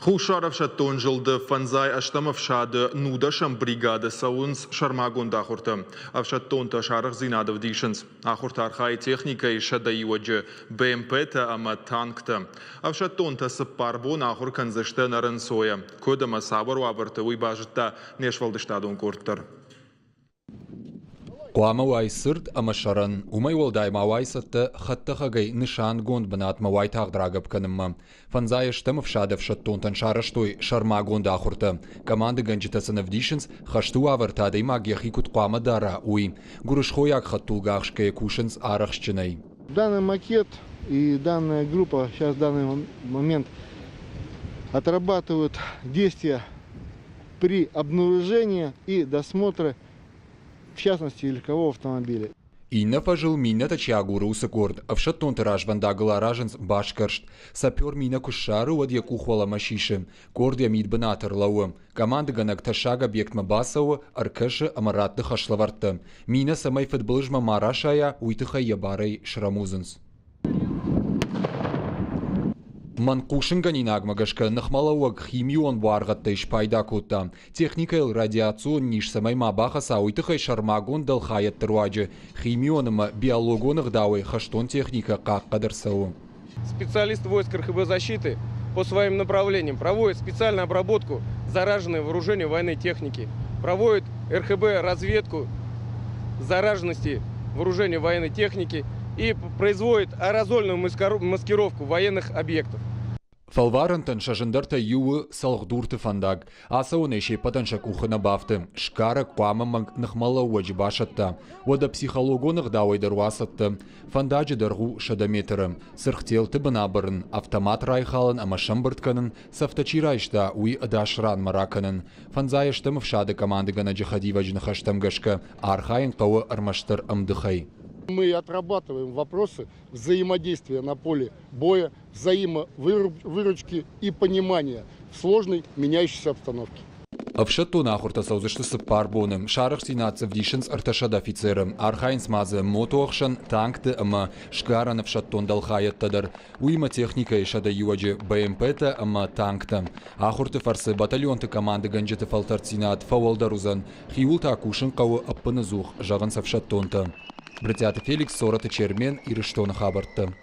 Хушаров шаттон жылды фанзай аштамов шады нудашам бригады сауынс шармагонда ахурты. Авшаттон шарых зинадов дишенс. Ахуртар хай техника и шада иоджи БМП-та ама танкта. Авшаттон сапарбон ахур канзышты нарын соя. Көдама сабыр вабырты уйбажытта нешвалдыштадон корттар. قوام وای سرد اما شرن ومی ولدای ما وای ست خط خگی نشان گوند بنات ما وای تاق دراغب کنم فنزایش تم فشاد فشتون تن شارشتوی شرما گوند آخورته کماند گنجت سنفدیشنز خشتو آورتا دی ما گیخی کت قوام دارا وی گروش خویاک خطول گاخش که کوشنز آرخش چنای. Данный макет и данная группа сейчас в данный момент отрабатывают действия при обнаружении и досмотре, в частности, легкового автомобиля. Инна фажил мина тачагу русакорд, а в шаттон тараж вандагала раженс башкаршт, сапер мина кушару од яку хвала машишем, кордия мид банатар лауам, команда ганак ташаг объект мабасау, аркаша амаратты хашлаварта, мина самай футболжма марашая, уйтыха ябарай шрамузенс. Манкушин ганинагмагашка нахмалауаг химион варгаттайш пайда кота. Техникайл радиацион ниш самай мабаха сауитыхай шармагон далхаят труаджи. Химионама биологонах дауэй хаштон техника как кадарсау. Специалисты войск РХБ защиты по своим направлениям проводят специальную обработку зараженной вооружению военной техники. Проводят РХБ разведку зараженности вооружения военной техники и производит аэрозольную маскировку военных объектов. Фалварантан шажендарта юы салхдурты фандаг, асаунешей патаншак ухана бафты, шкара квамамаг нахмала уаджбашатта, вода психологонах дауай дарвасатта, фандаджи даргу шадаметерам, сырхтелты банабарын, автомат райхалан амашамбартканын, сафтачирайшта уи адашран мараканын, фанзаяштам в шады команды гана джихадиваджнахаштам гашка, архайн кауа армаштар амдыхай. Мы отрабатываем вопросы взаимодействия на поле боя, взаимовыручки и понимания в сложной меняющейся обстановке. Авшаттон ахурта саузышты сыппарбоным, шарых синацев дишенс арташад офицерам, архайнс мазы мотоахшан танкты ама шгаран авшаттон далхаят тадар, уима техника и шада юаджи БМП-та ама танкта. Ахурты фарсы батальонты команды ганджеты фалтарцинат фауалдарузан, хиулта акушын кавы аппанызух, жаган савшаттонта. Братята Феликс, Сората Чермен и Рыштона Хабарта.